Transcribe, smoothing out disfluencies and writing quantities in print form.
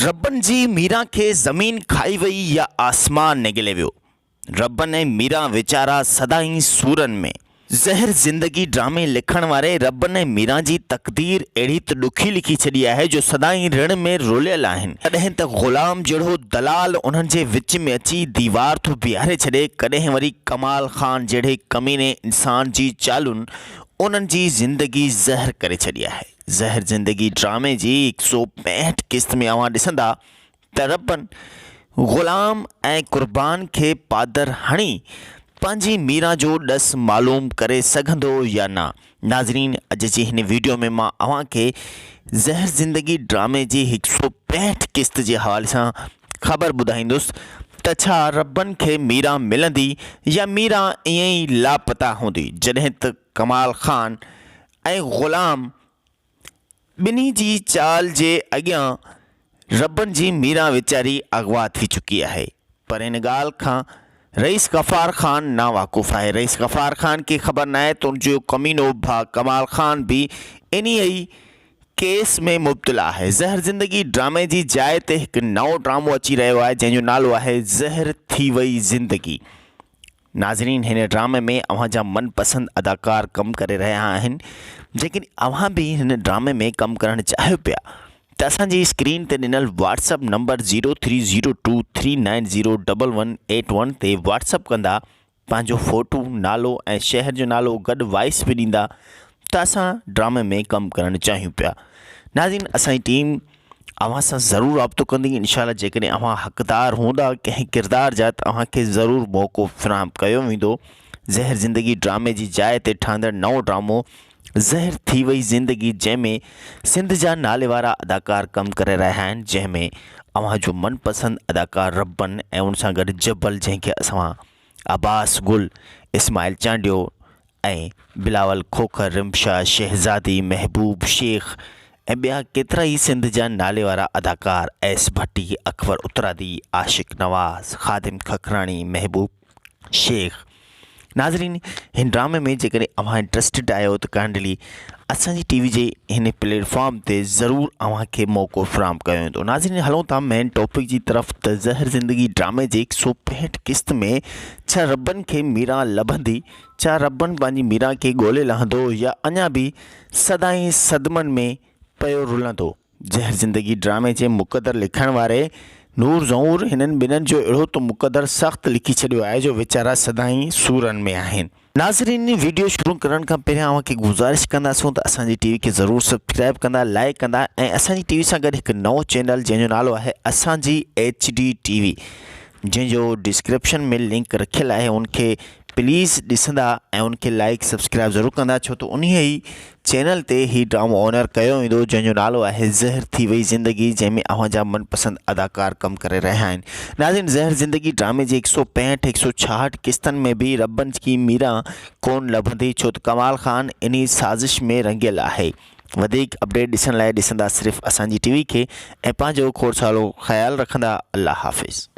रब्बन जी मीरा खे ज़मीन खाई वई या आसमान निगले वियो। रब्बन ऐं मीरा वीचारा सदाईं सूरन में। ज़हर ज़िंदगी ड्रामे लिखण वारे रब्बन ऐं मीरा जी तक़दीर अहिड़ी त ॾुखी लिखी छॾी आहे जो सदाईं ऋण में रुलियल आहिनि। कॾहिं त ग़ुलाम जहिड़ो दलाल उन्हनि जे विच में अची दीवार थो बीहारे छॾे, कॾहिं वरी कमाल ख़ान जहिड़े कमीने इंसान जी चालुनि उन्हनि जी ज़िंदगी ज़हर करे छॾी आहे। ज़हर ज़िंदगी ड्रामे जी 165 क़िस्त में अवां ॾिसंदा त रब्बन ग़ुलाम ऐं क़ुर्बान खे पादर हणी पंहिंजी मीरा जो ॾस मालूम करे सघंदो या न। नाज़रीन, अॼु जी हिन वीडियो में मां अव्हां खे ज़हर ज़िंदगी ड्रामे जी 165 क़िस्त जे हवाले सां ख़बर ॿुधाईंदुसि त छा रब्बन खे मीरा मिलंदी या मीरा ईअं ई लापता हूंदी, जॾहिं त कमाल ख़ान ऐं ग़ुलाम ॿिन्ही जी चाल जे अॻियां रब्बन जी मीरा वीचारी अगवा थी चुकी आहे। पर इन ॻाल्हि खां रईस गफ़ार ख़ान ना वाक़ुफ़ आहे। रईस गफ़ार ख़ान खे ख़बर न आहे त उनजो कमीनो भाउ कमाल ख़ान भी इन ई केस में मुब्तला आहे। ज़हर ज़िंदगी ड्रामे जी जाइ ते हिकु नओं ड्रामो अची रहियो आहे जंहिंजो नालो आहे ज़हर थी वई ज़िंदगी। नाज़रीन, हिन ड्रामे में अव्हां जा मनपसंद अदाकार कमु करे रहिया आहिनि। जेकॾहिं अव्हां बि हिन ड्रामे में कमु करणु चाहियो पिया त असांजी स्क्रीन ते ॾिनल व्हाट्सअप नंबर 0302390181 ते व्हाट्सअप कंदा, पंहिंजो फ़ोटो, नालो ऐं शहर जो नालो गॾु वॉइस बि ॾींदा त असां ड्रामे में कमु करणु चाहियूं पिया। नाज़रीन, असांजी टीम अव्हां सां ज़रूरु राब्तो कंदी इंशाअल्लाह। जेकॾहिं अव्हां हक़दार हूंदा कंहिं किरदार जा त अव्हांखे ज़रूरु मौक़ो फ़राहम कयो वेंदो। ज़हर ज़िंदगी ड्रामे जी जाइ ते ठहंदड़ नओं ड्रामो ज़हर थी वई ज़िंदगी, जंहिंमें सिंध जा नाले वारा अदाकार कमु करे रहिया आहिनि, जंहिंमें अव्हां जो मनपसंद अदाकार रब्बन ऐं उन सां गॾु जबल, जंहिंखे असां अब्बास गुल, इस्माइल चांडियो ऐं बिलावल खोखर, रिमशा शहज़ादी, महबूब शेख ऐं ॿिया केतिरा ई सिंध जा नाले वारा अदाकार एस भट्टी, अकबर उत्तरादी, आशिक नवाज़, ख़ादिम खखराणी, महबूब शेख। नाज़रीन, हिन ड्रामे में जेकॾहिं अव्हां इंट्रस्टेड आहियो त काइंडली असांजी टीवी जे हिन प्लेटफॉर्म ते ज़रूरु अव्हां खे मौक़ो फ़राहम कयो वेंदो। नाज़रीन, हलूं था मेन टॉपिक जी तरफ़ त ज़हर ज़िंदगी ड्रामे जे 165 क़िस्त में छा रब्बन खे मीरा लभंदी, छा रब्बन पंहिंजी मीरा खे ॻोल्हे लहंदो या अञा बि सदाईं सदमनि में पियो रुलंदो। ज़हर ज़िंदगी ड्रामे जे मुक़दर लिखण वारे नूर ज़हूर हिननि ॿिन्हिनि जो अहिड़ो त मुक़दर सख़्तु लिखी छॾियो आहे जो वीचारा सदाईं सूरनि में आहिनि। नाज़रीन, वीडियो शुरू करण खां पहिरियां अव्हां खे गुज़ारिश कंदासूं त असांजी टीवी खे ज़रूरु सब्सक्राइब कंदा, लाइक कंदा ऐं असांजी टीवी सां गॾु हिकु नओं चैनल जंहिंजो नालो आहे असांजी HD TV, जंहिंजो डिस्क्रिप्शन में लिंक रखियलु आहे, उनखे प्लीज़ ॾिसंदा ऐं उनखे लाइक सब्सक्राइब ज़रूरु कंदा, छो त उन ई चैनल ते ही ड्रामो ऑनर कयो वेंदो जंहिंजो नालो आहे ज़हर थी वई ज़िंदगी, जंहिंमें अव्हां जा मनपसंद अदाकार कमु करे रहिया आहिनि। नाज़रीन, ज़हर ज़िंदगी ड्रामे जे 165-166 क़िस्तनि में बि रब्बन की मीरा कोन लभंदी, छो त कमाल ख़ान इन साज़िश में रंगियल आहे। वधीक अपडेट ॾिसण लाइ ॾिसंदा सिर्फ़ु असांजी टीवी खे ऐं पंहिंजो खोड़ सारो ख़्यालु रखंदा। अल्लाह हाफ़िज़।